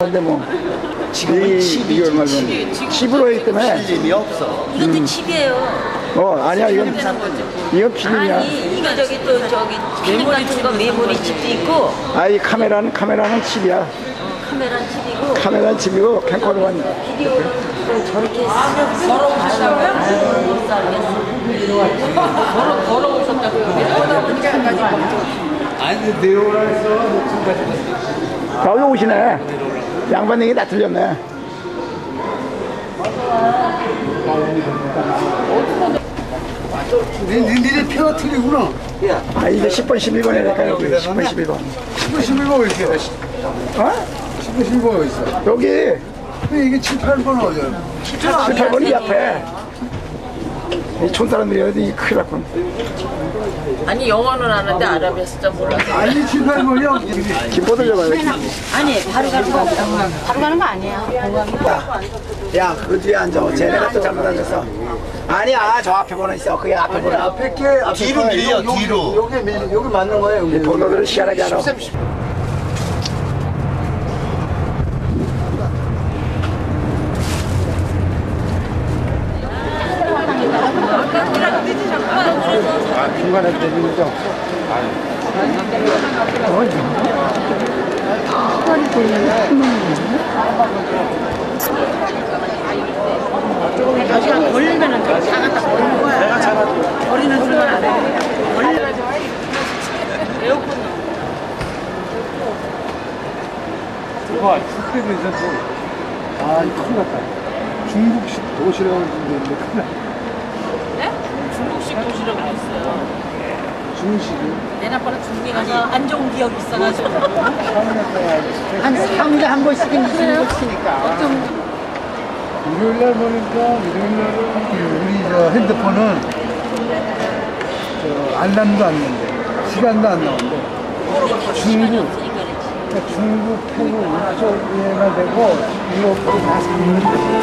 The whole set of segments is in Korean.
근데 뭐 지금은 칩이 얼마 칩이 전에 칩으로 했기 때문에 필름이 없어. 이것도 칩이에요. 아니야 이건 필름이야. 아니 이거 저기 또 저기 필름 같은 거 메모리 칩도 있고 이 카메라는 칩이야. 카메라는 칩이고 카메라는 칩이고 캠코더는 비디오를 저렇게 아니 네오라에서 녹음까지. 여기 오시네. 양반에게 다 틀렸네. 니네 표가 틀리구나. 이게 10번 11번이니까 여기 10번 11번. 10분 11번 이렇게 돼. 어? 10분 11번 있어. 여기 근데 이게 7, 8번 어디야? 7, 8번이 앞에. 이 촌사람들이 어디 큰일 났군. 아니 영어는 아는데 아랍어 숫자 몰라서 아니 7, 8번이요. 김포 들려봐요. 아니 바로 가는 거 바로 가는 거 아니야. 야, 그 뒤에 앉아. 쟤네가 또 잘못 앉았어. 아니야, 저 앞에 번호 있어. 그게 앞에 번호. 앞에 게 뒤로 밀려, 뒤로. 여기 맞는 거예요. 여기. 번호를 희한하게 알아. 중간에 내리는 점. 자기가 걸리면은 다 갖다 버리는 거야. 내가 잡아줘. 버리는 순간 안 해. 걸려가지고 에어컨. 와, 숙제도 있었어. 이거 큰일 났다. 중국식 도시락을 준비했는데 큰일 났다. 네? 중국식 도시락을 했어요. 중식이. 내 아빠는 중국에 가서 안 좋은 기억이 있어가지고. 한 3일에 한 번씩은 중국식이니까. 일요일날 보니까 일요일날은 우리 저 핸드폰은 알람도 안 나는데 시간도 안 나오는데 중국, 태국 이쪽에만 되고 유럽도 다 상관없어요.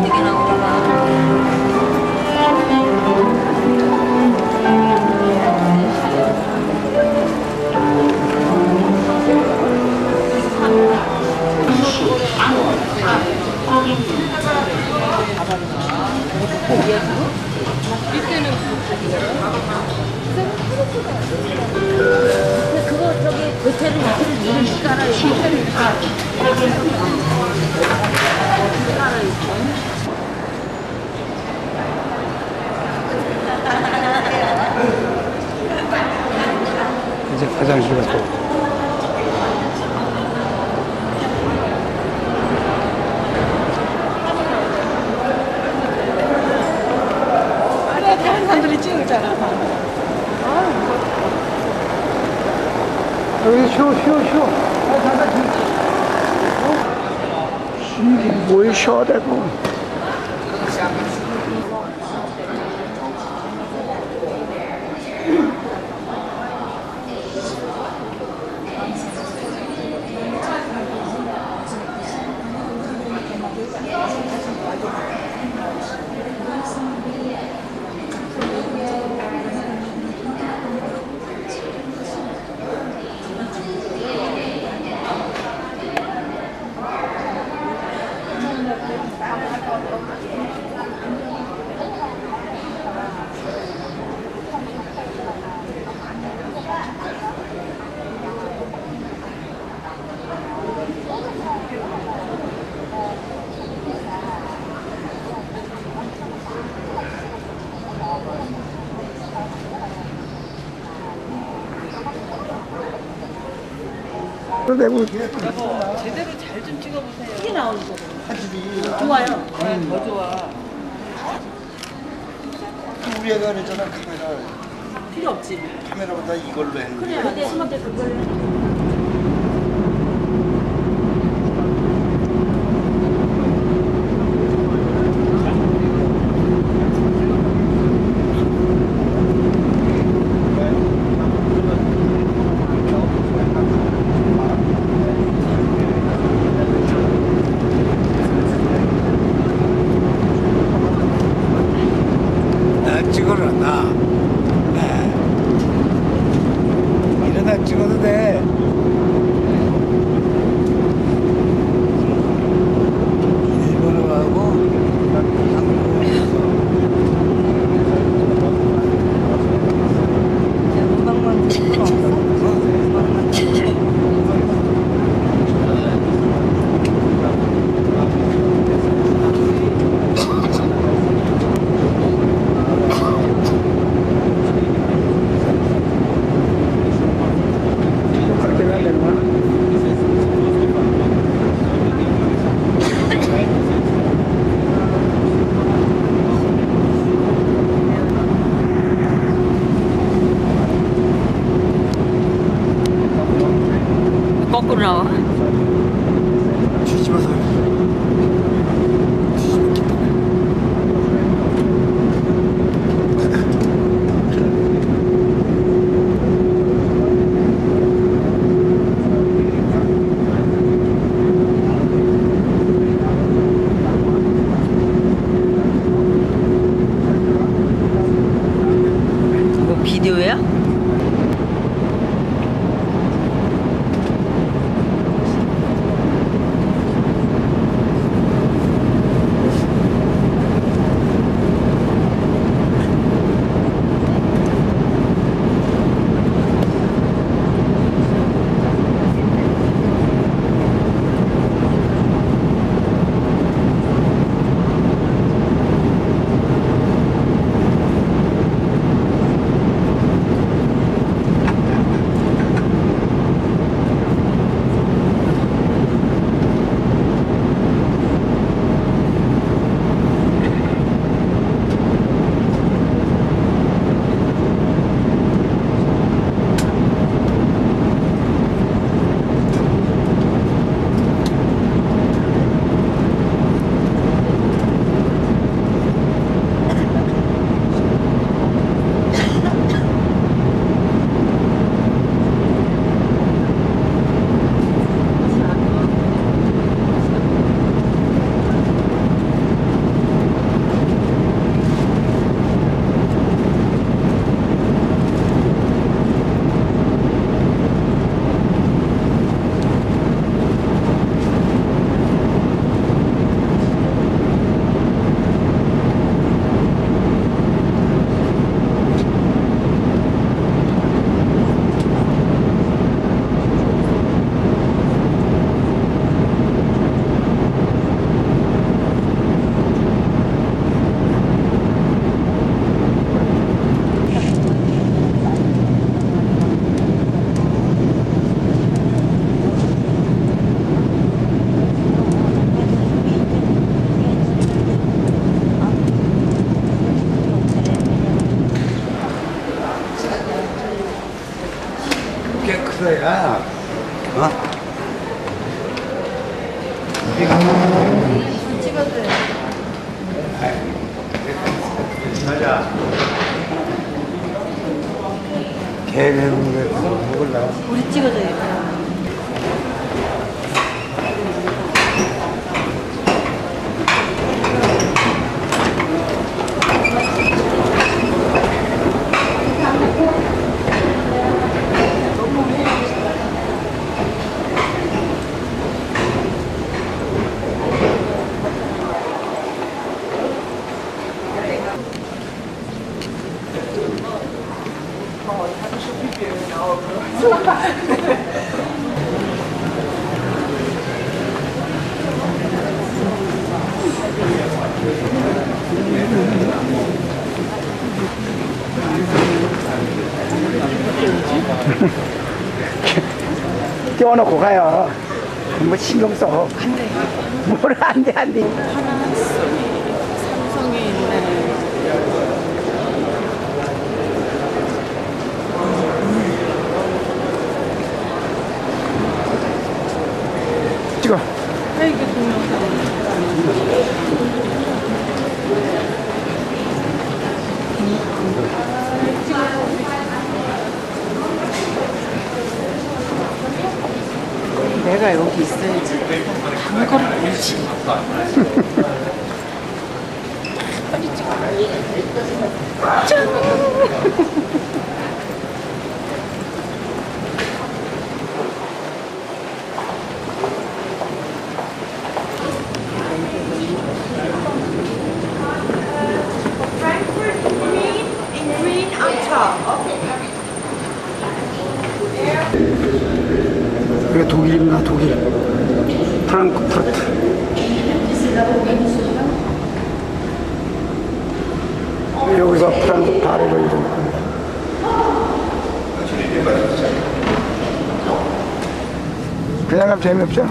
되게 나오더라. 그거 저기 호텔을 이렇게 깔아요. 이제 화장실 갔다. 사람들이 찍었잖아. 여기 쉬어. 뭘 쉬어야 되고. 내고 제대로 잘 좀 찍어보세요. 이게 나오는 거거든요. 좋아요. 더 좋아. 우리 애가 그랬잖아, 카메라. 필요 없지. 카메라보다 이걸로 했는데. 그래, 근데 스마트 그걸. 찍어라 나. 이러다 찍어도 돼. 그렇게 해야 되는 거야? 거꾸로 나와. 뒤집어서. 이거 비디오야? 꽤 크더야. 어? 맞아. 개는 거 먹을라. 우리 찍어줘요. 띄워놓고 가요. 뭐 신경 써. 뭘 안 돼, 안 돼. 삼성에 있는 찍어. 이게 동영상. 내가 여기 있어야지. 단거를 보지. 빨리 찍어. 짠! Frankfurt green and green on top. 이게 독일입니다, 독일. 프랑크푸르트. 여기서 프랑크 바르를 이루는 겁니다. 그냥 가면 재미없죠?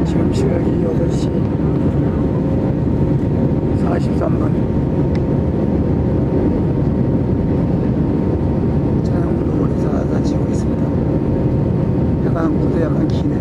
지금 시각이 8시 43분. 저녁 노을이 살살 지고 있습니다. 해가 한국도 약간 기네.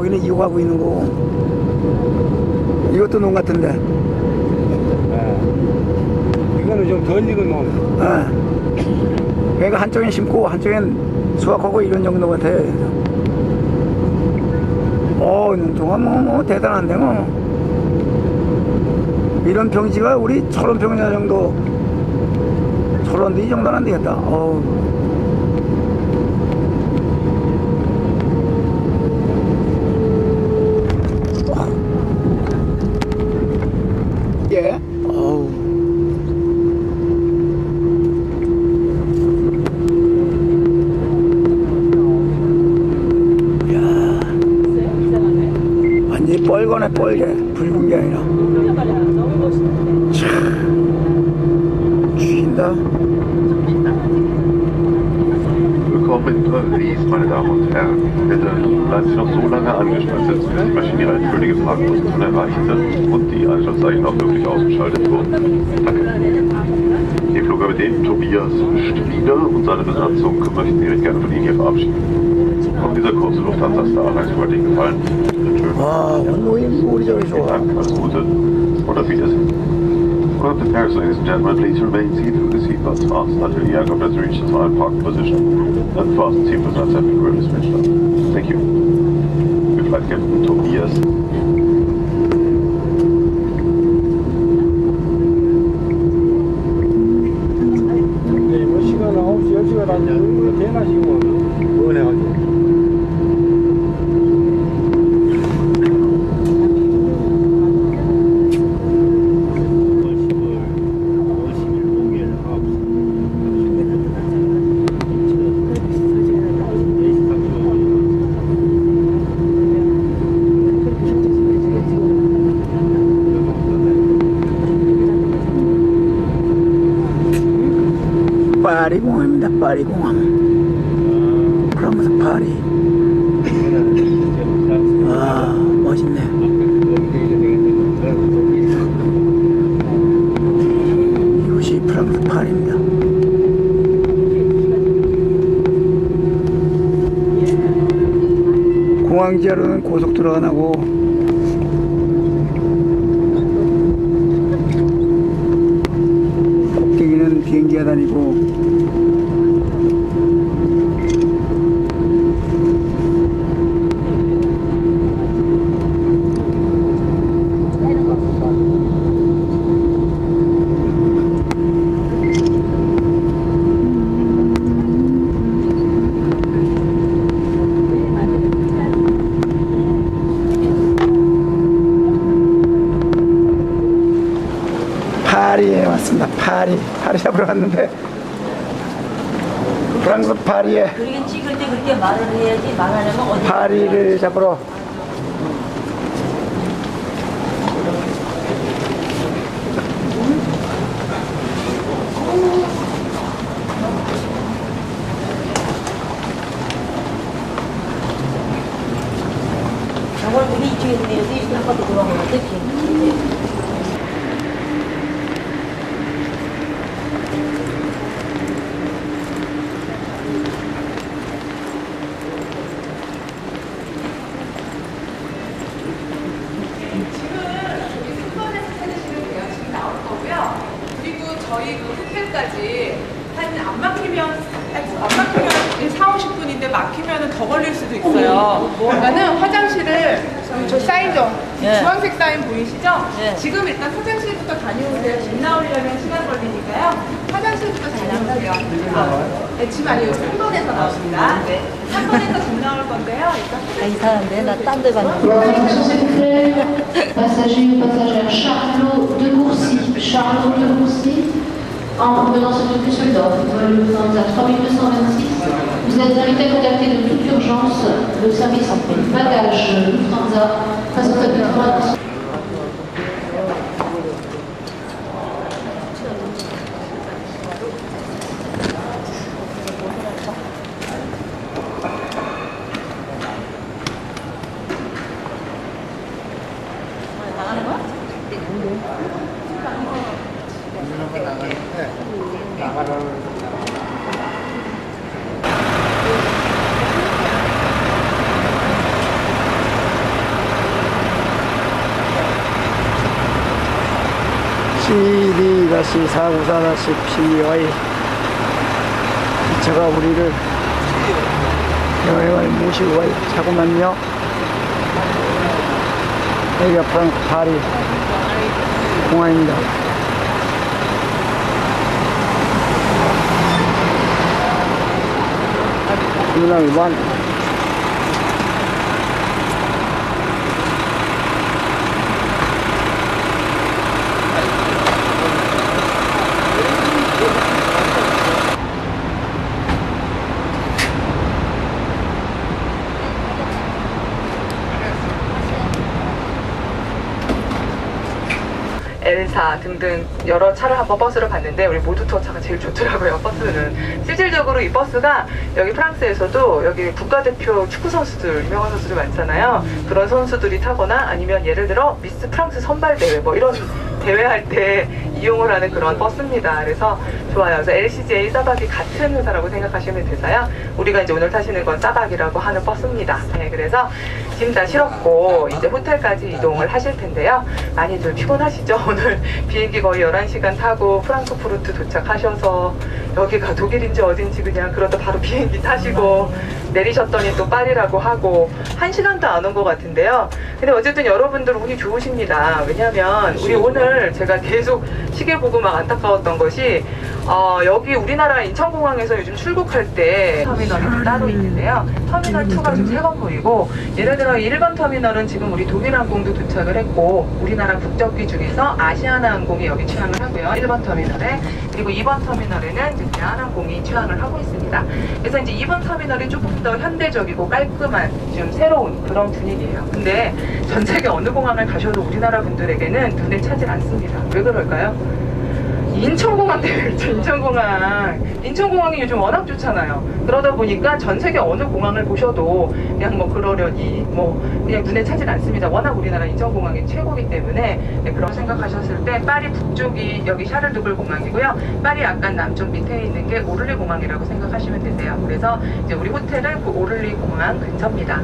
저기는 이용하고 있는 거고. 이것도 농 같은데. 이거는 좀 덜 익은 놈. 그러니까 한쪽엔 심고 한쪽엔 수확하고 이런 정도 같아요. 농동은 뭐 대단한데 뭐. 이런 평지가 우리 철원 평야 정도, 철원도 이 정도는 안 되겠다. 예. 완전히 뻘거네, 뻘게. 붉은 게 아니라. 참, 죽인다. Willkommen in Paris, meine Damen und Herren. Bitte bleiben Sie noch so lange angespannt sitzen, bis die Maschine eine völlige Fahrtposition erreicht sind und die Einschaltzeichen auch wirklich ausgeschaltet wurden. Danke. Die Flugkapitän Tobias Strieger und seine Besatzung möchten Sie recht gerne von Ihnen hier verabschieden. Auf dieser kurze Lufthansa-Star reist heute Ihnen gefallen. Vielen Dank, alles Gute und auf Wiedersehen. Well, the Paris, ladies and gentlemen, please remain seated with the seatbelts fastened until the aircraft has reached its final parking position and the fasten seatbelts have been really switched on. Thank you. Good flight, Captain Tobias. 뭐 시간 9시, 10시가 다 얼마나 되나 지금 원해가지고. 파리공항입니다. 파리공항. 프랑스 파리. 멋있네. 이곳이 프랑스 파리입니다. 공항 지하로는 고속도로가 나고 꼭대기는 비행기가 다니고 파리에 왔습니다. 파리 잡으러 왔는데 프랑스 파리에 그렇게 찍을 때 그렇게 말을 해야지 말 안 하면 어디 파리를 잡으러 저걸 우리 이쪽에서 내려서 이렇게 한 바퀴 돌아보면 어떻게 그리고 저희 그 호텔까지 안 막히면 4, 50분인데 막히면 더 걸릴 수도 있어요. 그러니까는 화장실을 저 사인 좀 예. 주황색 사인 보이시죠? 예. 지금 일단 화장실부터 다녀오세요. 짐 나오려면 시간 걸리니까요. 화장실부터 다녀오세요. 네, 짐 아니에요. 3번에서 나옵니다. 네. 3번에서 짐 나올 건데요. 일단 이상한데 나 딴 데 갔는데 Attention s'il vous plaît, passagers ou passagères, Charlot de Bourcy. Charlot de Bourcy, en provenance de Düsseldorf, vol Lufthansa 3226. Vous êtes invité à contacter de toute urgence le service bagages Lufthansa face au code de 3. 나가는 거야? CD-494-PY 기차가 우리를 여행을 모시고 갈 자고만요. 여기가 프랑크 파리 공항입니다. terminal 1. L사 등등 여러 차를 한번 버스를 봤는데 우리 모두투어 차가 제일 좋더라고요. 버스는 실질적으로 이 버스가 여기 프랑스에서도 여기 국가대표 축구 선수들 유명한 선수들 많잖아요. 그런 선수들이 타거나 아니면 예를 들어 미스 프랑스 선발대회 뭐 이런 대회할 때 이용을 하는 그런 버스입니다. 그래서 좋아요. 그래서 LCJ 싸박이 같은 회사라고 생각하시면 되서요. 우리가 이제 오늘 타시는 건 싸박이라고 하는 버스입니다. 네, 그래서 짐 다 실었고 이제 호텔까지 이동을 하실 텐데요. 많이들 피곤하시죠? 오늘 비행기 거의 11시간 타고 프랑크푸르트 도착하셔서 여기가 독일인지 어딘지 그냥 그러다 바로 비행기 타시고 내리셨더니 또 파리라고 하고 1시간도 안 온 것 같은데요. 근데 어쨌든 여러분들 운이 좋으십니다. 왜냐하면 우리 오늘 제가 계속 시계 보고 막 안타까웠던 것이 여기 우리나라 인천공항에서 요즘 출국할 때 터미널이 따로 있는데요. 터미널 2가 좀 새 건물이고 예를 들어 1번 터미널은 지금 우리 독일항공도 도착을 했고 우리나라 국적기 중에서 아시아나항공이 여기 취항을 하고요. 1번 터미널에 그리고 2번 터미널에는 이제 대한항공이 취항을 하고 있습니다. 그래서 이제 2번 터미널이 조금 더 현대적이고 깔끔한 좀 새로운 그런 분위기예요. 근데 전 세계 어느 공항을 가셔도 우리나라 분들에게는 눈에 차질 않습니다. 왜 그럴까요? 인천공항 때문에 인천공항이 요즘 워낙 좋잖아요. 그러다 보니까 전 세계 어느 공항을 보셔도 그냥 뭐 그러려니 뭐 그냥 눈에 차질 않습니다. 워낙 우리나라 인천공항이 최고이기 때문에 네, 그런 생각하셨을 때 파리 북쪽이 여기 샤를드골 공항이고요. 파리 약간 남쪽 밑에 있는 게 오를리 공항이라고 생각하시면 되세요. 그래서 이제 우리 호텔은 그 오를리 공항 근처입니다.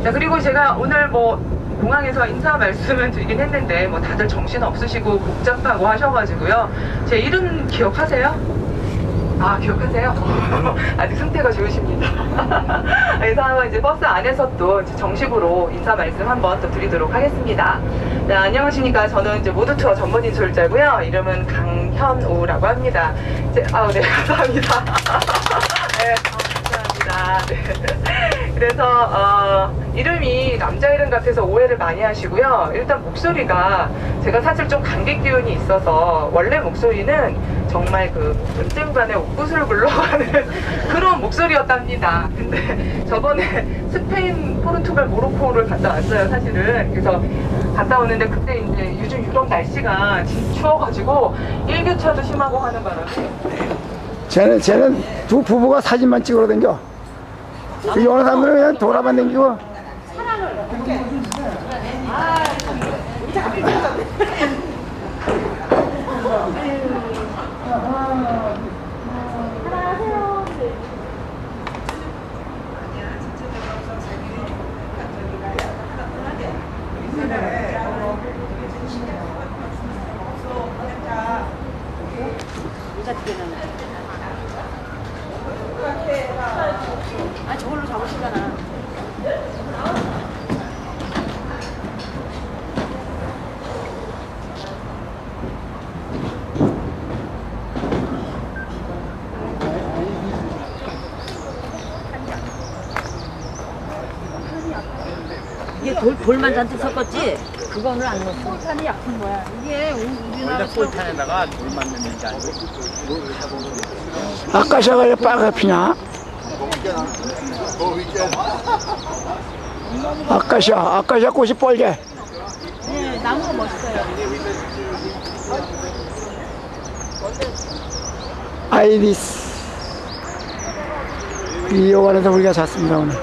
자, 그리고 제가 오늘 뭐 공항에서 인사 말씀을 드리긴 했는데 뭐 다들 정신 없으시고 복잡하고 하셔가지고요. 제 이름 기억하세요? 아, 기억하세요? 아직 상태가 좋으십니다. 그래서 한번 이제 버스 안에서 또 정식으로 인사 말씀 한번 또 드리도록 하겠습니다. 네, 안녕하십니까. 저는 이제 모두투어 전문 인솔자고요. 이름은 강현우라고 합니다. 네, 감사합니다. 네, 감사합니다. 네. 그래서 이름이 남자 이름 같아서 오해를 많이 하시고요. 일단 목소리가 제가 사실 좀 감기 기운이 있어서 원래 목소리는 정말 그 언젠간에 옥구슬 굴러가는 그런 목소리였답니다. 근데 저번에 스페인, 포르투갈, 모로코를 갔다 왔어요, 사실은. 그래서 갔다 오는데 그때 이제 요즘 유럽 날씨가 진짜 추워가지고 일교차도 심하고 하는 바람에 쟤는 두 부부가 사진만 찍으러 다녀. 그 여러 사람들은 그냥 돌아만 다니고. 아, 저걸로 잡으시잖아. 이게 돌만 잔뜩 섞었지? 그거는 안 넣었어. 꼴탄이 약한 거야. 이게 우리나라 꼴탄에다가 돌만 넣는 게 아니고. 아까샤가 왜 빨갛게 피냐? 아까샤 꽃이 뻘게. 네, 나무가 멋있어요. 아이리스. 이 여관에서 우리가 잤습니다, 오늘.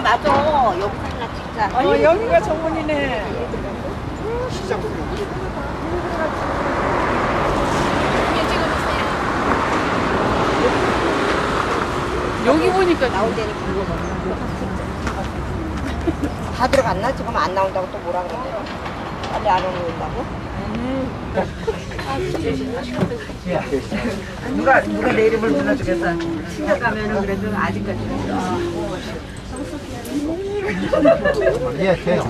맞아. 여기 사진 찍자. 여기가 정문이네. 여기 보니까 나올 때는 그거 다 들어갔나? 지금 안 나온다고 또 뭐라 그러네. 빨리 안 오는다고? 누가 내 이름을 불러주겠어. 친척 가면은 그래도 아직까지. 예, 돼요.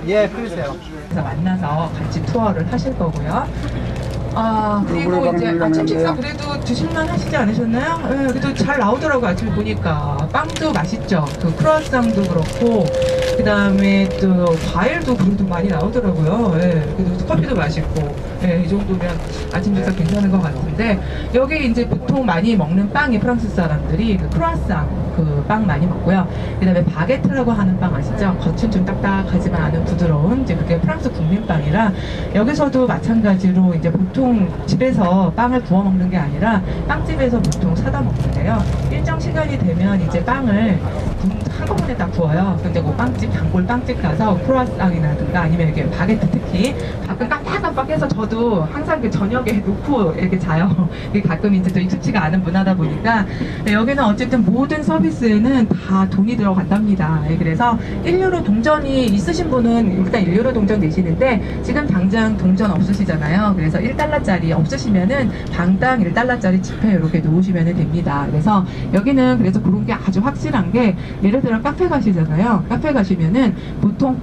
예, 그러세요. 만나서 같이 투어를 하실 거고요. 그리고 이제 아침 식사 그래도 드실만 하시지 않으셨나요? 네, 그래도 잘 나오더라고요. 아침에 보니까 빵도 맛있죠. 그 크루아상도 그렇고 그 다음에 또 과일도 그래도 많이 나오더라고요. 네, 그리고 커피도 맛있고 이 정도면 아침 식사 괜찮은 것 같은데 여기 이제 보통 많이 먹는 빵이 프랑스 사람들이 그 크루아상 그 빵 많이 먹고요. 그 다음에 바게트라고 하는 빵 아시죠? 겉은 좀 딱딱하지만 안은 부드러운 이제 그게 프랑스 국민빵이라 여기서도 마찬가지로 이제 보통 집에서 빵을 구워 먹는 게 아니라 빵집에서 보통 사다 먹는데요. 일정 시간이 되면 이제 빵을 한꺼번에 다 구워요. 근데 그 빵집, 단골 빵집 가서 크루아상이라든가 아니면 이렇게 바게트 특히 가끔 깜빡깜빡해서 저도 항상 그 저녁에 놓고 이렇게 자요. 이게 가끔 이제 또 익숙치가 않은 문화다 보니까 여기는 어쨌든 모든 서비스에는 다 돈이 들어간답니다. 그래서 1유로 동전이 있으신 분은 일단 1유로 동전 내시는데 지금 당장 동전 없으시잖아요. 그래서 1달러짜리 없으시면은 당당 1달러짜리 지폐 이렇게 놓으시면 됩니다. 그래서 여기는 그래서 그런 게 아주 확실한 게 예를 들어 카페 가시잖아요. 카페 가시면은 보통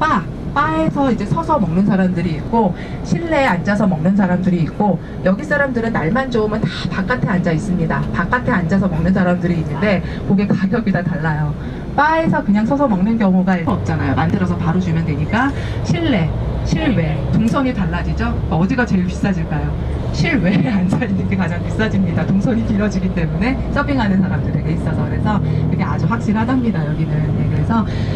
바에서 이제 서서 먹는 사람들이 있고 실내에 앉아서 먹는 사람들이 있고 여기 사람들은 날만 좋으면 다 바깥에 앉아 있습니다. 바깥에 앉아서 먹는 사람들이 있는데 그게 가격이 다 달라요. 바에서 그냥 서서 먹는 경우가 없잖아요. 만들어서 바로 주면 되니까 실내, 실외, 동선이 달라지죠? 어디가 제일 비싸질까요? 실외에 앉아있는 게 가장 비싸집니다. 동선이 길어지기 때문에 서빙하는 사람들에게 있어서 그래서 그게 아주 확실하답니다. 여기는.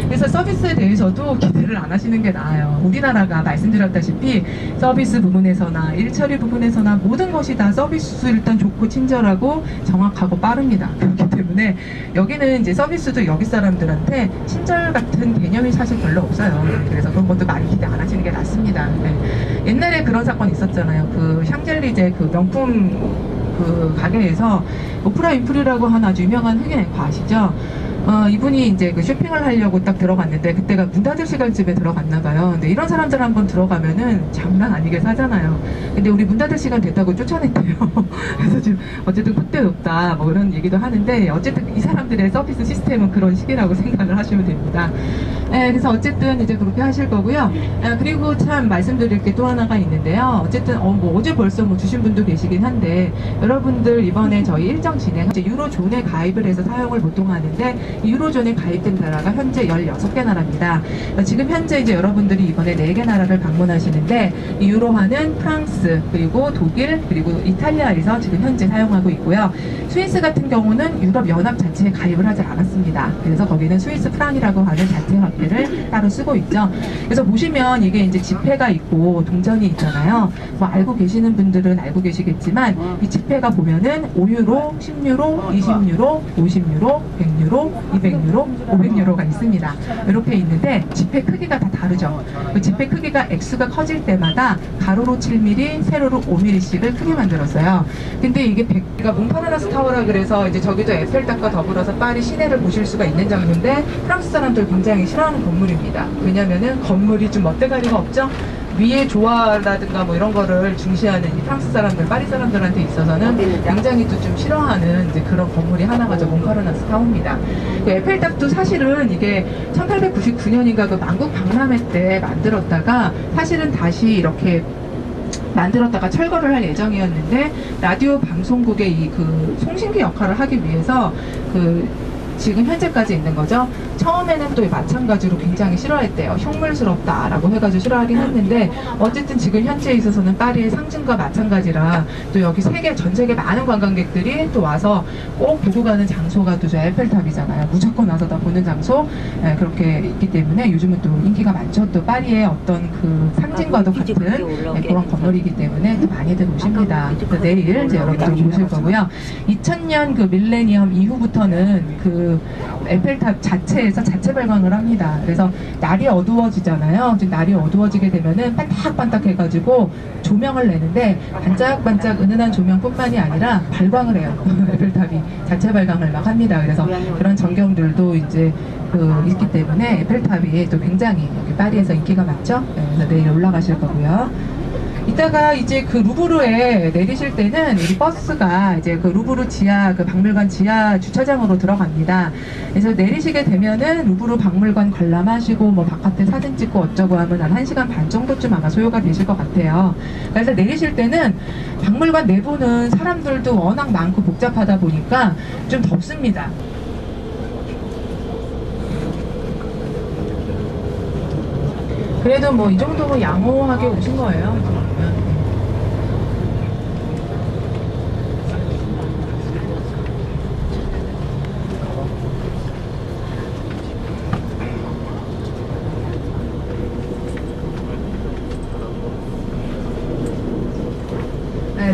그래서 서비스에 대해서도 기대를 안 하시는 게 나아요. 우리나라가 말씀드렸다시피 서비스 부분에서나 일처리 부분에서나 모든 것이 다 서비스 일단 좋고 친절하고 정확하고 빠릅니다. 그렇기 때문에 여기는 이제 서비스도 여기 사람들한테 친절 같은 개념이 사실 별로 없어요. 그래서 그런 것도 많이 기대 안 하시는 게 낫습니다. 옛날에 그런 사건 있었잖아요. 그 샹젤리제 그 명품 그 가게에서 오프라 윈프리라고 하는 아주 유명한 흑인 앵커 아시죠? 이분이 이제 그 쇼핑을 하려고 딱 들어갔는데 그때가 문 닫을 시간쯤에 들어갔나봐요. 근데 이런 사람들 한번 들어가면은 장난 아니게 사잖아요. 근데 우리 문 닫을 시간 됐다고 쫓아냈대요. 그래서 지금 어쨌든 콧대 높다 뭐 이런 얘기도 하는데 어쨌든 이 사람들의 서비스 시스템은 그런 식이라고 생각을 하시면 됩니다. 그래서 어쨌든 이제 그렇게 하실 거고요. 그리고 참 말씀드릴 게 또 하나가 있는데요. 어쨌든 뭐 어제 벌써 뭐 주신 분도 계시긴 한데 여러분들 이번에 저희 일정 진행 이제 유로존에 가입을 해서 사용을 보통 하는데 유로존에 가입된 나라가 현재 16개 나라입니다. 지금 현재 이제 여러분들이 이번에 4개 나라를 방문하시는데 유로화는 프랑스 그리고 독일 그리고 이탈리아에서 지금 현재 사용하고 있고요. 스위스 같은 경우는 유럽 연합 자체에 가입을 하지 않았습니다. 그래서 거기는 스위스 프랑이라고 하는 자체 화폐를 따로 쓰고 있죠. 그래서 보시면 이게 이제 지폐가 있고 동전이 있잖아요. 뭐 알고 계시는 분들은 알고 계시겠지만 이 지폐가 보면은 5유로, 10유로, 20유로, 50유로, 100유로, 200유로, 500유로가 있습니다. 이렇게 있는데 지폐 크기가 다 다르죠. 그 지폐 크기가 액수가 커질 때마다 가로로 7mm, 세로로 5mm씩을 크게 만들었어요. 근데 이게 그러니까 몽파르나스 타워라 그래서 이제 저기도 에펠탑과 더불어서 파리 시내를 보실 수가 있는 장소인데 프랑스 사람들 굉장히 싫어하는 건물입니다. 왜냐면은 건물이 좀 멋대가리가 없죠? 위의 조화라든가 뭐 이런 거를 중시하는 이 프랑스 사람들, 파리 사람들한테 있어서는 굉장히 또 좀 싫어하는 이제 그런 건물이 하나가 저 몽파르나스 타워입니다. 그 에펠탑도 사실은 이게 1899년인가 그 만국 박람회 때 만들었다가 사실은 다시 이렇게 만들었다가 철거를 할 예정이었는데 라디오 방송국의 이 그 송신기 역할을 하기 위해서 그 지금 현재까지 있는 거죠. 처음에는 또 마찬가지로 굉장히 싫어했대요. 흉물스럽다라고 해가지고 싫어하긴 했는데 어쨌든 지금 현재에 있어서는 파리의 상징과 마찬가지라 또 여기 전 세계 많은 관광객들이 또 와서 꼭 보고 가는 장소가 또 저 에펠탑이잖아요. 무조건 와서 다 보는 장소 그렇게 있기 때문에 요즘은 또 인기가 많죠. 또 파리의 어떤 그 상징과도 같은 그런 건물이기 때문에 또 많이들 오십니다. 내일 이제 여러분들 보실 거고요. 2000년 그 밀레니엄 이후부터는 그 에펠탑 자체에서 자체 발광을 합니다. 그래서 날이 어두워지잖아요. 날이 어두워지게 되면은 반짝반짝 해가지고 조명을 내는데 반짝반짝 은은한 조명뿐만이 아니라 발광을 해요. 에펠탑이 자체 발광을 막 합니다. 그래서 그런 전경들도 이제 있기 때문에 에펠탑이 또 굉장히 여기 파리에서 인기가 많죠. 그래서 내일 올라가실 거고요. 이따가 이제 그 루브르에 내리실 때는 이 버스가 이제 그 루브르 지하, 그 박물관 지하 주차장으로 들어갑니다. 그래서 내리시게 되면은 루브르 박물관 관람하시고 뭐 바깥에 사진 찍고 어쩌고 하면 한 1시간 반 정도쯤 아마 소요가 되실 것 같아요. 그래서 내리실 때는 박물관 내부는 사람들도 워낙 많고 복잡하다 보니까 좀 덥습니다. 그래도 뭐 이 정도면 양호하게 오신 거예요.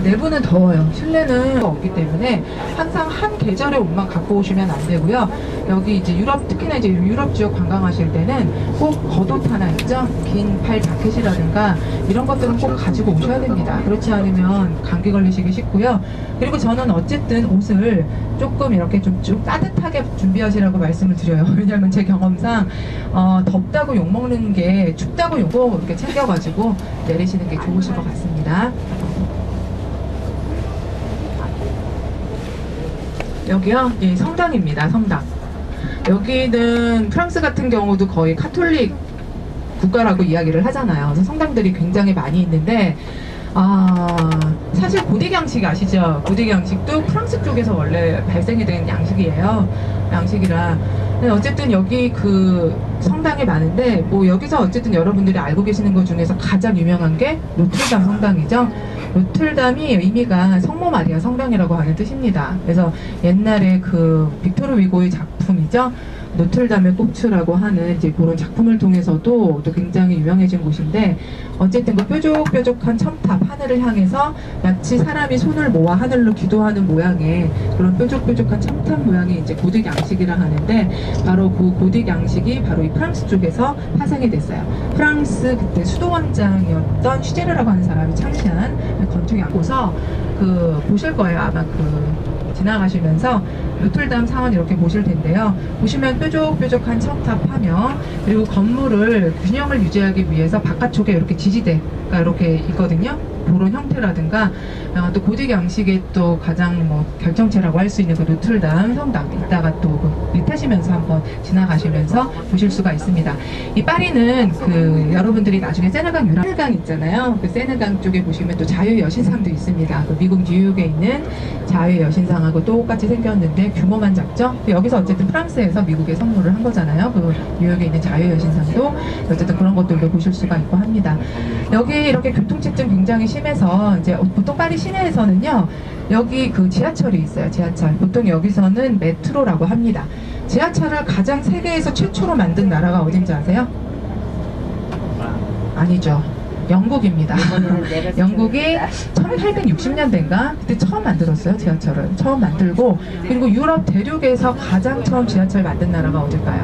내부는 더워요. 실내는 없기 때문에 항상 한 계절의 옷만 갖고 오시면 안 되고요. 여기 이제 유럽, 특히나 이제 유럽 지역 관광하실 때는 꼭 겉옷 하나 있죠? 긴 팔 자켓이라든가 이런 것들은 꼭 가지고 오셔야 됩니다. 그렇지 않으면 감기 걸리시기 쉽고요. 그리고 저는 어쨌든 옷을 조금 이렇게 좀 따뜻하게 준비하시라고 말씀을 드려요. 왜냐하면 제 경험상 덥다고 욕먹는 게 춥다고 요거 이렇게 챙겨가지고 내리시는 게 좋으실 것 같습니다. 여기요? 예, 성당입니다. 성당. 여기는 프랑스 같은 경우도 거의 카톨릭 국가라고 이야기를 하잖아요. 그래서 성당들이 굉장히 많이 있는데 사실 고딕 양식 아시죠? 고딕 양식도 프랑스 쪽에서 원래 발생이 된 양식이에요. 양식이라. 어쨌든 여기 그 성당이 많은데 뭐 여기서 어쨌든 여러분들이 알고 계시는 것 중에서 가장 유명한 게 노틀담 성당이죠. 노틀담이 의미가 성모 마리아 성당이라고 하는 뜻입니다. 그래서 옛날에 그 빅토르 위고의 작품이죠. 노틀담의 꽃추라고 하는 이제 그런 작품을 통해서도 또 굉장히 유명해진 곳인데 어쨌든 그 뾰족뾰족한 첨탑 하늘을 향해서 마치 사람이 손을 모아 하늘로 기도하는 모양의 그런 뾰족뾰족한 첨탑 모양이 이제 고딕 양식이라 하는데 바로 그 고딕 양식이 바로 이 프랑스 쪽에서 파생이 됐어요. 프랑스 그때 수도원장이었던 슈제르라고 하는 사람이 창시한 건축 양고서 그 보실 거예요. 아마 그 지나가시면서 노틀담 사원 이렇게 보실 텐데요. 보시면 뾰족뾰족한 첨탑 하며 그리고 건물을 균형을 유지하기 위해서 바깥쪽에 이렇게 지지대가 이렇게 있거든요. 그런 형태라든가 또 고딕 양식의 또 가장 뭐 결정체라고 할 수 있는 그 노틀담 성당 이따가 또 배 타시면서 한번 지나가시면서 보실 수가 있습니다. 이 파리는 그 여러분들이 나중에 세느강 유람강 있잖아요. 그 세느강 쪽에 보시면 또 자유의 여신상도 있습니다. 그 미국 뉴욕에 있는 자유의 여신상하고 똑같이 생겼는데 규모만 작죠. 여기서 어쨌든 프랑스에서 미국에 선물을 한 거잖아요. 그 뉴욕에 있는 자유의 여신상도 어쨌든 그런 것들도 보실 수가 있고 합니다. 여기 이렇게 교통체증 굉장히 심해서 이제 보통 파리 시내에서는요 여기 그 지하철이 있어요. 지하철 보통 여기서는 메트로라고 합니다. 지하철을 가장 세계에서 최초로 만든 나라가 어딘지 아세요? 아니죠. 영국입니다. 영국이 1860년대인가 그때 처음 만들었어요. 지하철을 처음 만들고 그리고 유럽 대륙에서 가장 처음 지하철 만든 나라가 어딜까요?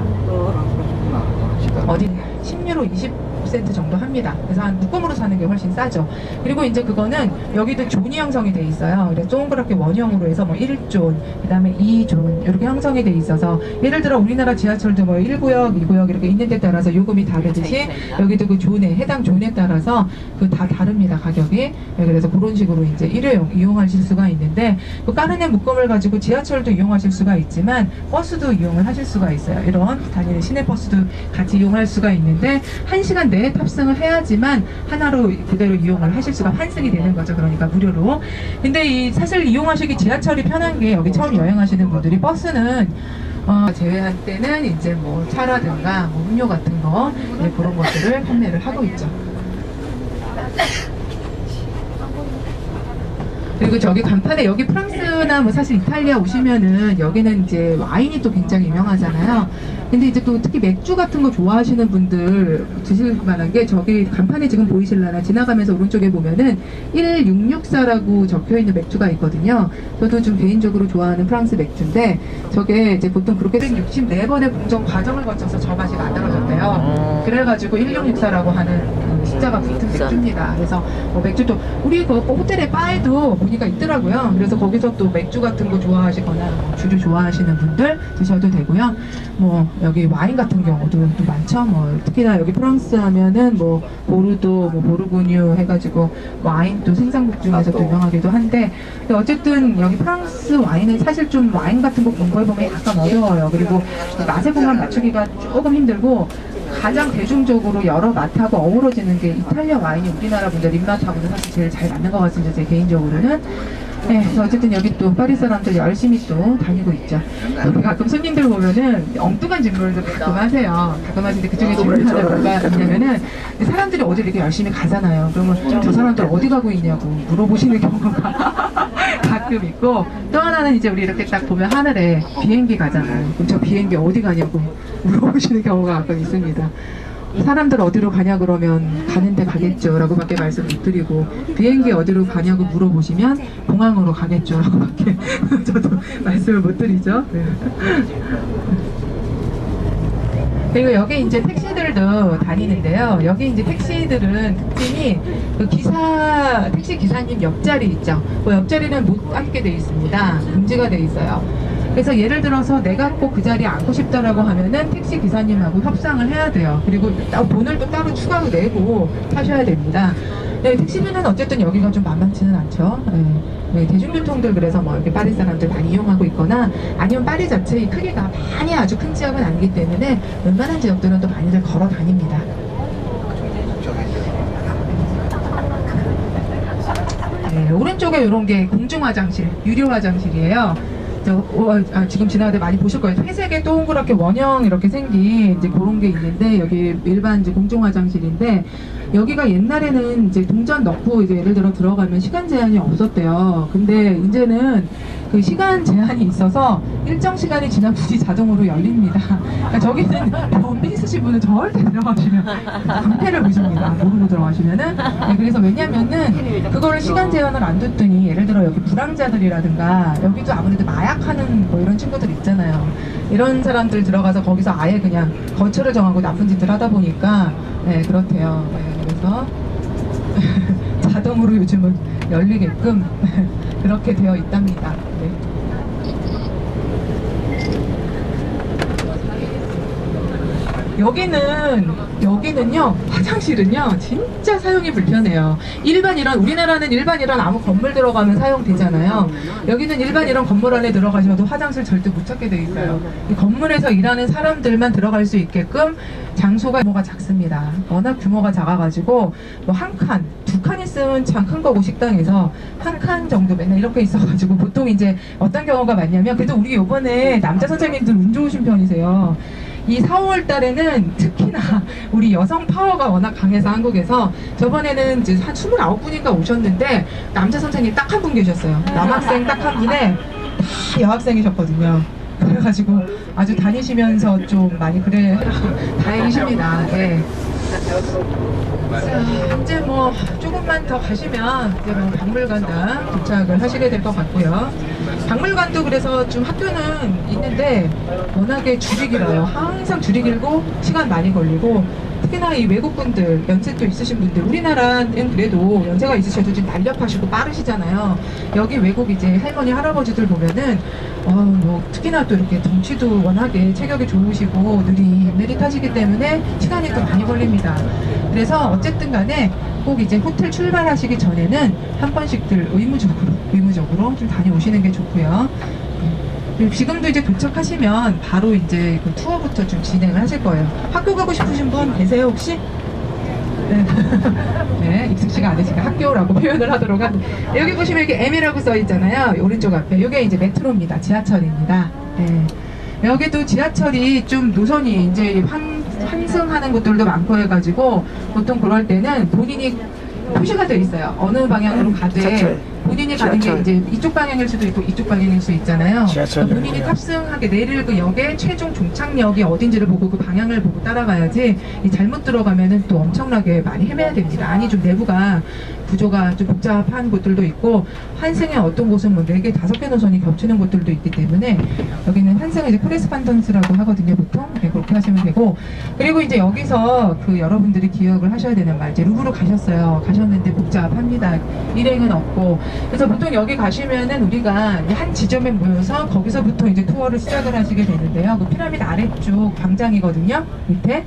어디 10유로 20센트 정도 합니다. 그래서 한 묶음으로 사는 게 훨씬 싸죠. 그리고 이제 그거는 여기도 존이 형성이 돼 있어요. 그래서 동그랗게 원형으로 해서 뭐 1존, 그 다음에 2존 이렇게 형성이 돼 있어서 예를 들어 우리나라 지하철도 뭐 1구역, 2구역 이렇게 있는 데 따라서 요금이 다르듯이 여기도 그 존에 해당 존에 따라서 그 다 다릅니다. 가격이. 그래서 그런 식으로 이제 일회용 이용하실 수가 있는데 그 까르네 묶음을 가지고 지하철도 이용하실 수가 있지만 버스도 이용을 하실 수가 있어요. 이런 다니는 시내 버스도 같이 이용할 수가 있는데 1시간 내에 탑승을 해야지만 하나로 그대로 이용을 하실 수가 환승이 되는 거죠. 그러니까 무료로. 근데 이 사실 이용하시기 지하철이 편한 게 여기 처음 여행하시는 분들이 버스는 제외할 때는 이제 뭐 차라든가 뭐 음료 같은 거 그런 것들을 판매를 하고 있죠. 그리고 저기 간판에 여기 프랑스나 뭐 사실 이탈리아 오시면은 여기는 이제 와인이 또 굉장히 유명하잖아요. 근데 이제 또 특히 맥주 같은 거 좋아하시는 분들 드실 만한 게 저기 간판에 지금 보이실라나 지나가면서 오른쪽에 보면은 1664라고 적혀 있는 맥주가 있거든요. 저도 좀 개인적으로 좋아하는 프랑스 맥주인데 저게 이제 보통 그렇게 164번의 공정 과정을 거쳐서 저 맛이 만들어졌대요. 그래가지고 1664라고 하는 그 문자가 붙은 맥주입니다. 그래서 맥주도 우리 그 호텔의 바에도 보니까 있더라고요. 그래서 거기서 또 맥주 같은 거 좋아하시거나 주류 좋아하시는 분들 드셔도 되고요. 뭐 여기 와인 같은 경우도 또 많죠. 뭐 특히나 여기 프랑스 하면은 뭐 보르도, 뭐 보르고뉴 해가지고 와인도 생산국 중에서도 유명하기도 한데, 근데 어쨌든 여기 프랑스 와인은 사실 좀 와인 같은 거 공부해보면 약간 어려워요. 그리고 맛의 공간 맞추기가 조금 힘들고, 가장 대중적으로 여러 맛하고 어우러지는 게 이탈리아 와인이 우리나라 분들 입맛하고는 사실 제일 잘 맞는 것 같습니다. 제 개인적으로는. 네, 그래서 어쨌든 여기 또 파리 사람들 열심히 또 다니고 있죠. 가끔 손님들 보면은 엉뚱한 질문을 가끔 하세요. 가끔 하시는데 그중에 질문 하나가 뭐냐면은 사람들이 어디 이렇게 열심히 가잖아요. 그러면 저 사람들 어디 가고 있냐고 물어보시는 경우가 가끔 있고, 또 하나는 이제 우리 이렇게 딱 보면 하늘에 비행기 가잖아요. 그럼 저 비행기 어디 가냐고 물어보시는 경우가 가끔 있습니다. 사람들 어디로 가냐 그러면 가는데 가겠죠 라고 밖에 말씀 못 드리고, 비행기 어디로 가냐고 물어보시면 공항으로 가겠죠 라고 밖에 저도 말씀을 못 드리죠. 네. 그리고 여기 이제 택시들도 다니는데요. 여기 이제 택시들은 특징이 그 택시 기사님 옆자리 있죠. 그 옆자리는 못 앉게 돼 있습니다. 금지가 돼 있어요. 그래서 예를 들어서 내가 꼭 그 자리에 앉고 싶다라고 하면은 택시 기사님하고 협상을 해야 돼요. 그리고 돈을 또 따로 추가로 내고 타셔야 됩니다. 네, 택시비는 어쨌든 여기가 좀 만만치는 않죠. 네, 대중교통들 그래서 뭐 이렇게 파리 사람들 많이 이용하고 있거나, 아니면 파리 자체의 크기가 많이 아주 큰 지역은 아니기 때문에 웬만한 지역들은 또 많이들 걸어 다닙니다. 네, 오른쪽에 이런 게 공중 화장실, 유료 화장실이에요. 지금 지나가다 많이 보실 거예요. 회색의 동그랗게 원형 이렇게 생긴 이제 그런 게 있는데, 여기 일반 이제 공중 화장실인데, 여기가 옛날에는 이제 동전 넣고 이제 예를 들어 들어가면 시간 제한이 없었대요. 근데 이제는 그 시간 제한이 있어서 일정 시간이 지나면 문이 자동으로 열립니다. 그러니까 저기는 변비 있으신 분은 절대 들어가시면 강패를 보십니다. 모르고 들어가시면은. 네, 그래서 왜냐면은 그거를 시간 제한을 안 뒀더니, 예를 들어 여기 불황자들이라든가, 여기도 아무래도 마약하는 뭐 이런 친구들 있잖아요. 이런 사람들 들어가서 거기서 아예 그냥 거처를 정하고 나쁜 짓을 하다 보니까 네, 그렇대요. 네, 그래서 자동으로 요즘은 열리게끔 그렇게 되어 있답니다. 네. 여기는요, 화장실은요, 진짜 사용이 불편해요. 우리나라는 일반 이런 아무 건물 들어가면 사용되잖아요. 여기는 일반 이런 건물 안에 들어가셔도 화장실 절대 못 찾게 돼 있어요. 이 건물에서 일하는 사람들만 들어갈 수 있게끔 장소가 규모가 작습니다. 워낙 규모가 작아가지고, 뭐 한 칸, 두 칸 있으면 참 큰 거고, 식당에서 한 칸 정도 맨날 이렇게 있어가지고, 보통 이제 어떤 경우가 많냐면, 그래도 우리 요번에 남자 선생님들 운 좋으신 편이세요. 이 4, 5월 달에는 특히나 우리 여성 파워가 워낙 강해서 한국에서, 저번에는 이제 한 29분인가 오셨는데 남자 선생님 딱 한 분 계셨어요. 남학생 딱 한 분에 다 여학생이셨거든요. 그래가지고 아주 다니시면서 좀 많이 그래 다행이십니다. 네. 자, 이제 뭐 조금만 더 가시면 이제 뭐 박물관도 도착을 하시게 될 것 같고요. 박물관도 그래서 좀 학교는 있는데 워낙에 줄이 길어요. 항상 줄이 길고 시간 많이 걸리고, 특히나 이 외국분들, 연세도 있으신 분들, 우리나라는 그래도 연세가 있으셔도 좀 날렵하시고 빠르시잖아요. 여기 외국 이제 할머니, 할아버지들 보면은 뭐 특히나 또 이렇게 덩치도 워낙에 체격이 좋으시고 느릿느릿하시기 때문에 시간이 또 많이 걸립니다. 그래서 어쨌든 간에 꼭 이제 호텔 출발하시기 전에는 한 번씩들 의무적으로 좀 다녀오시는 게 좋고요. 그리고 지금도 이제 도착하시면 바로 이제 그 투어부터 좀 진행을 하실 거예요. 학교 가고 싶으신 분 계세요 혹시? 네, 네, 익숙지가 않으시니까 학교라고 표현을 하도록 하는데, 여기 보시면 이렇게 M이라고 써 있잖아요. 오른쪽 앞에. 이게 이제 메트로입니다. 지하철입니다. 네. 여기도 지하철이 좀 노선이 이제 환승하는 곳들도 많고 해가지고, 보통 그럴 때는 본인이 표시가 되어 있어요. 어느 방향으로 가되 본인이 가는 게 이제 이쪽 방향일 수도 있고 이쪽 방향일 수 있잖아요. 그러니까 본인이 탑승하게 내릴 그 역의 최종 종착역이 어딘지를 보고 그 방향을 보고 따라가야지 이 잘못 들어가면은 또 엄청나게 많이 헤매야 됩니다. 아니 좀 내부가 구조가 좀 복잡한 곳들도 있고 환승의 어떤 곳은 뭐 4개, 5개 노선이 겹치는 곳들도 있기 때문에 여기는 환승을 이제 코레스판던스라고 하거든요. 보통 네, 그렇게 하시면 되고 그리고 이제 여기서 그 여러분들이 기억을 하셔야 되는 말 이제 루브르 가셨어요. 가셨는데 복잡합니다. 일행은 없고 그래서 보통 여기 가시면은 우리가 이제 한 지점에 모여서 거기서부터 이제 투어를 시작을 하시게 되는데요. 그 피라미드 아래쪽 광장이거든요. 밑에.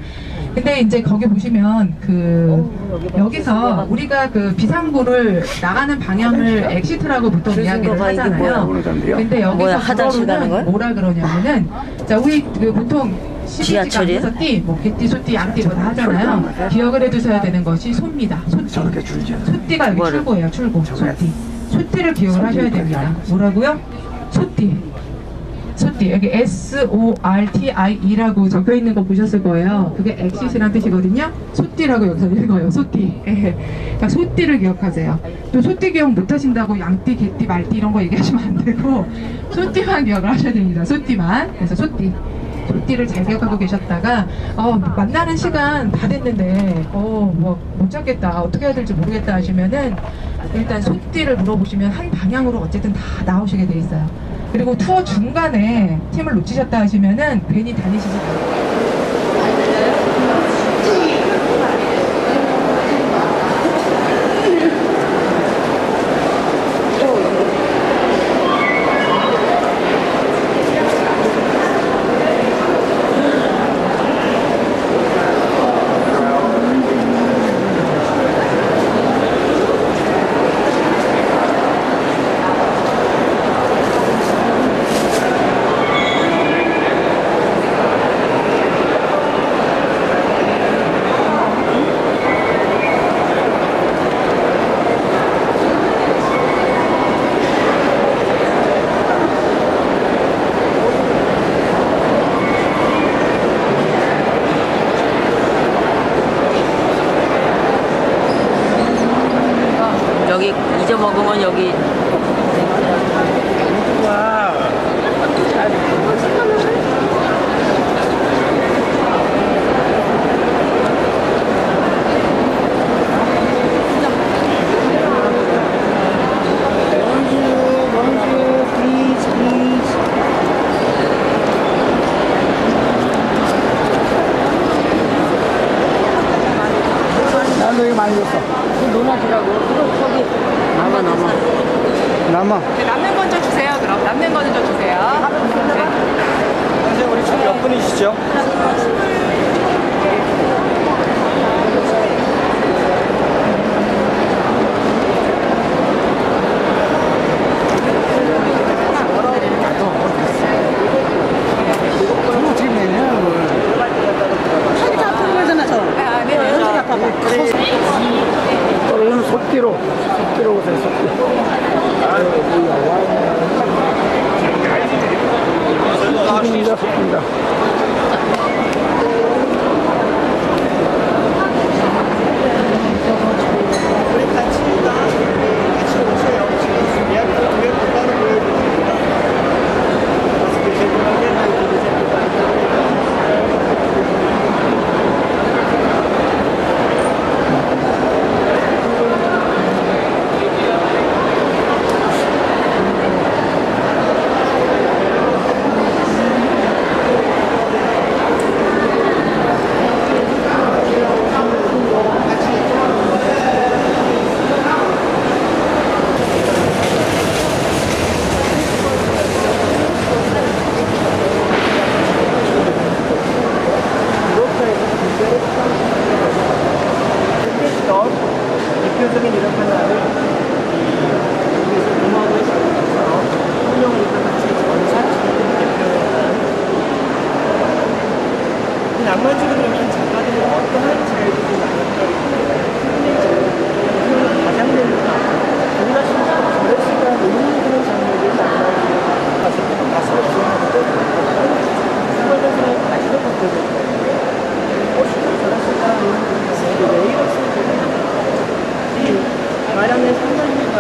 근데 이제 거기 보시면 그 여기서 우리가 그 비상구를 나가는 방향을 엑시트라고 보통 이야기를 하잖아요. 근데 여기서 그거로는 뭐라 그러냐면은 자 우리 그 보통 지하철이에요? 시비지가 띠, 뭐 개띠, 소띠, 양띠 뭐 다 하잖아요. 기억을 해두셔야 되는 것이 소입니다. 소띠. 소띠가 여기 출고예요. 출고. 소띠. 소띠를 기억을 하셔야 됩니다. 뭐라고요? 소띠. 소띠. 여기 SORTIE라고 적혀 있는 거 보셨을 거예요. 그게 엑시스란 뜻이거든요. 소띠라고 여기서 읽어요. 소띠. 그러니까 소띠를 기억하세요. 또 소띠 기억 못 하신다고 양띠, 개띠, 말띠 이런 거 얘기하시면 안 되고 소띠만 기억을 하셔야 됩니다. 소띠만. 그래서 소띠. 소띠를 잘 기억하고 계셨다가 만나는 시간 다 됐는데 뭐 못 찾겠다 어떻게 해야 될지 모르겠다 하시면은 일단 소띠를 물어보시면 한 방향으로 어쨌든 다 나오시게 돼 있어요. 그리고 투어 중간에 팀을 놓치셨다 하시면은 괜히 다니시지 말고 여기 잊어먹으면 여기 나도 이거 많이 줬어. 남아. 남는 건 좀 주세요. 그럼 남는 거는 좀 주세요. 선생님 우리 총 몇 분이시죠? 이거는 소띠로 오세요. 소띠. 소띠입니다. 대표적인 이런 하나를 여기서 공화국에 살면서 운영을 같이 전사치는 대표예요. 낭만적으로 이 작가들이 어떠한 자유들이 나눴다고 가장 우리가 심지어 저랬을까 너무 그런 장면들이 가슴을 주어하고 수많은 다시도 바뀌어졌어요. 실제로 저랬을까 왜 이랬을까 마련의 상상력과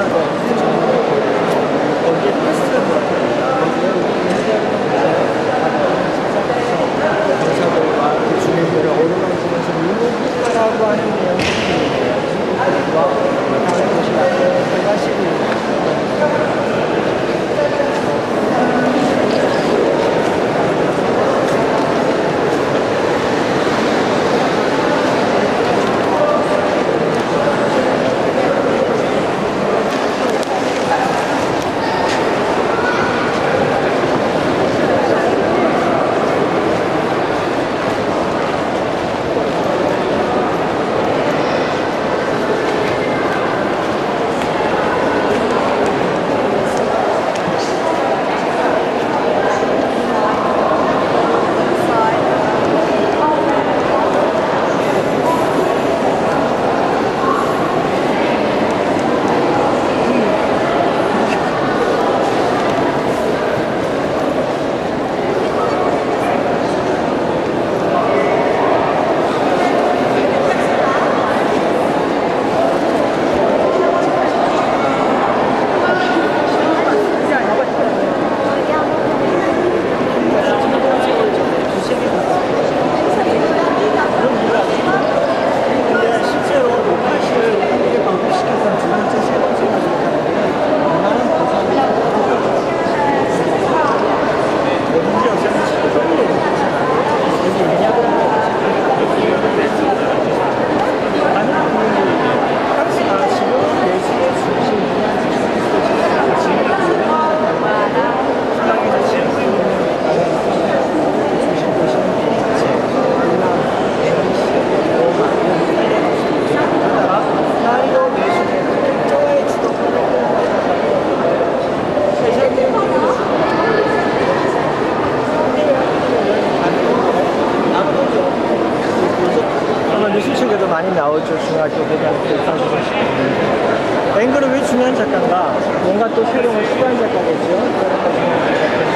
중요할지 대단히 일상적으로 싶습니다. 앵글은 왜 중요한 작가인가? 뭔가 또 새로운 시도한 작가겠죠.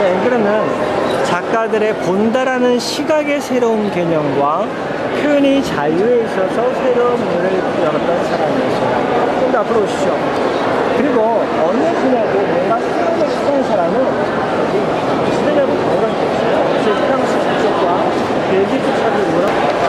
앵글은 작가들의 본다라는 시각의 새로운 개념과 표현의 자유에 있어서 새로운 문을 열었던 사람이었어요. 좀 더 앞으로 오시죠. 그리고 어느 분야도 뭔가 새로운 걸 시도한 사람은 지대적으로 그런 게 있어요. 제 프랑스 작곡과 벨기에 작곡이 뭐라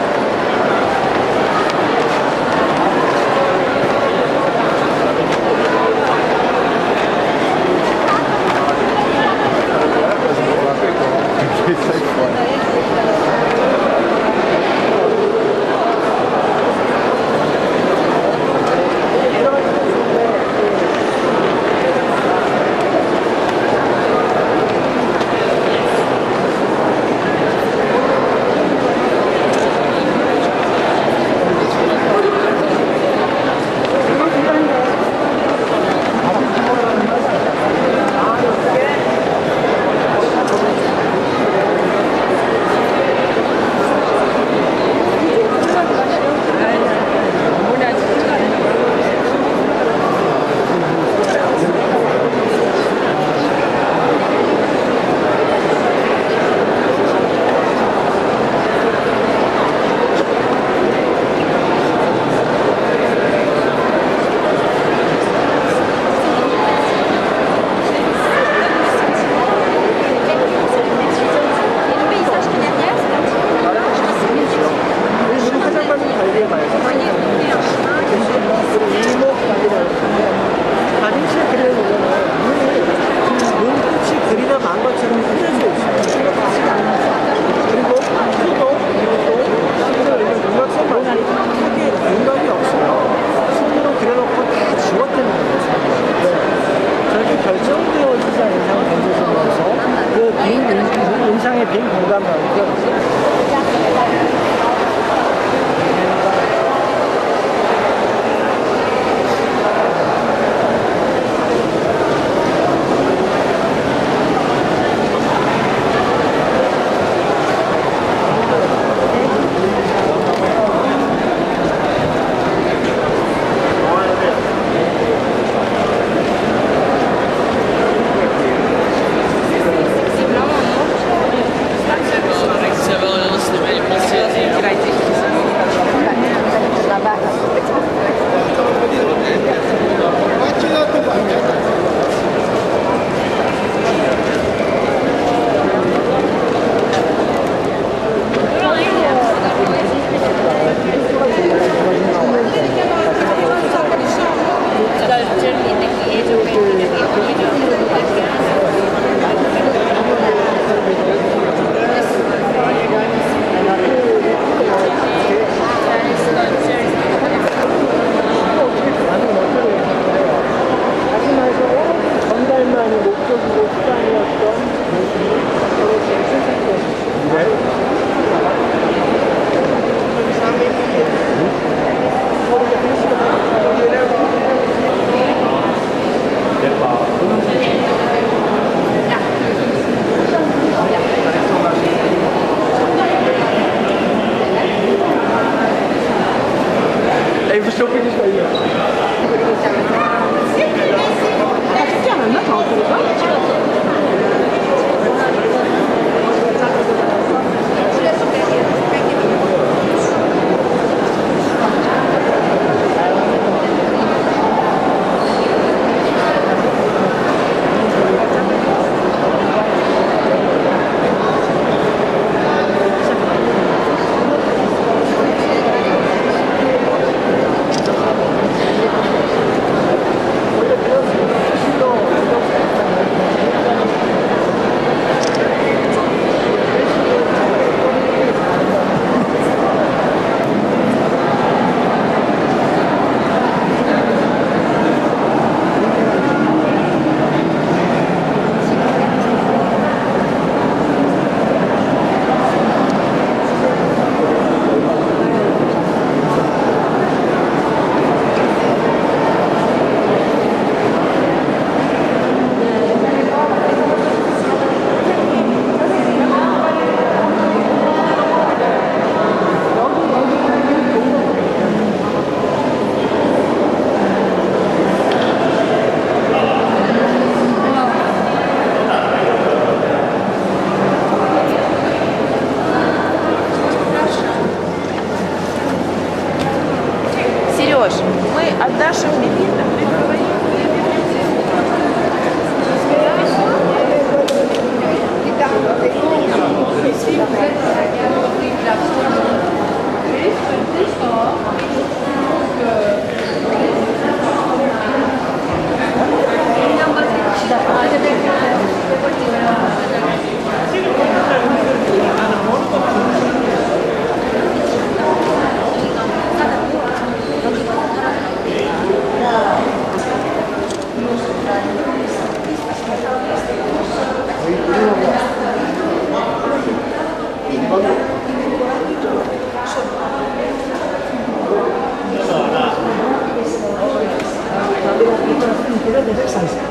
gauche. Oui, attache les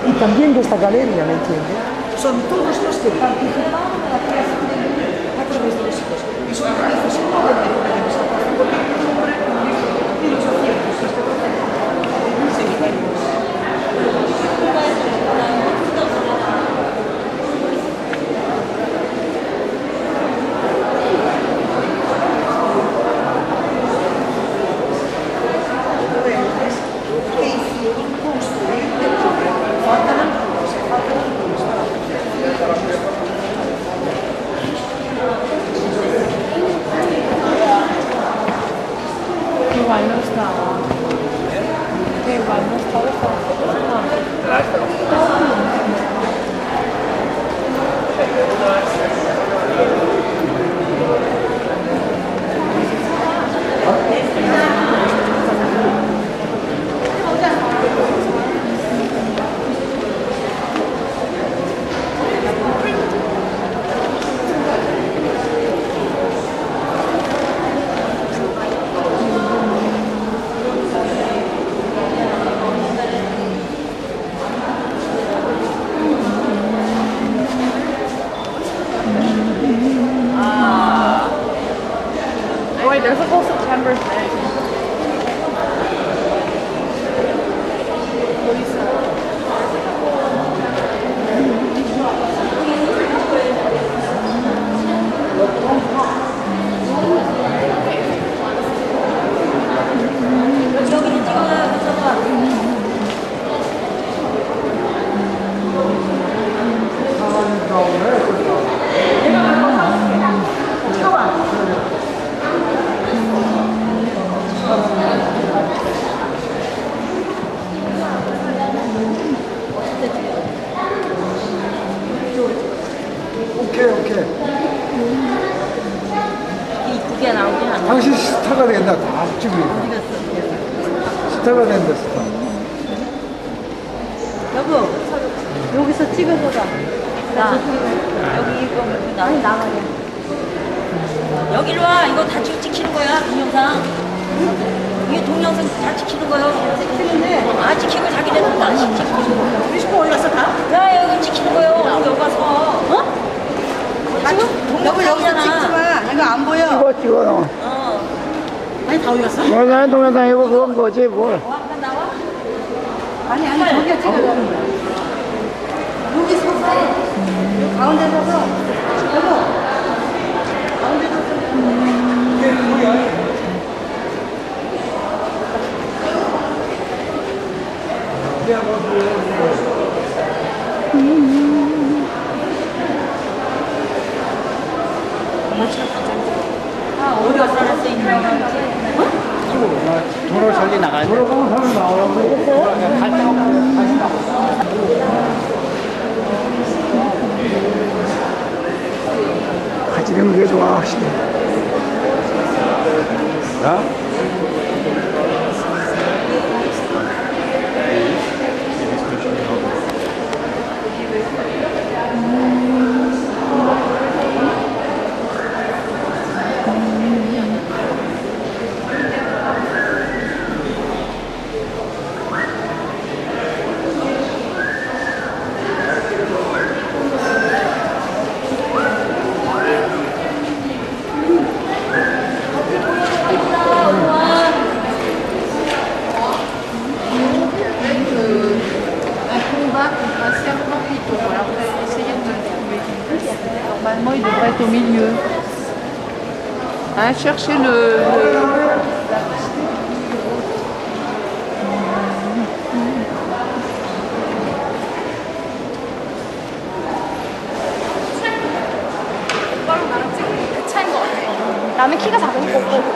Y también de esta galería, ¿me entiende? Son todos los que participaron en la creación de Actos Turísticos y son profesionales de la administración y los aciertos de este proceso. Seguiremos. Wait, there's a whole September thing. 오케이. 이쁘게 나오지 않아? 당신 스타가 된다. 앞집이. 스타가 된다, 스타. 여보, 여기서 찍어보자. 여기 이거 아니 나가야. 여기로 와. 이거 다 찍히는 거야 동영상. 이게 동영상 다 찍히는 거야. 찍히는데. 아 찍히고 자기네들 다 찍히고. 우리 식구 어디 갔어 다? 야 여기 찍히는 거요. 여기 가서. 어? 여보 여기서 찍지 마. 이거 안 보여. 찍어 너. 아니 다 어디 갔어? 동영상 이거 그건 거지 뭘. 한번 나와? 아니 저기가 찍어. 여기 서서 여기 가운데 서서 여보 가운데 서서. 어디가 살았어 있는 도로 저기 나가야 돼. 도로 가면 사람 나오라고. 갈 데가 없어. 다시 나가. 같이 되는 게 좋아 확실히. 야? Normalement, il devrait être au milieu. Hein, cherchez le... 나는 키가 작으니까 오빠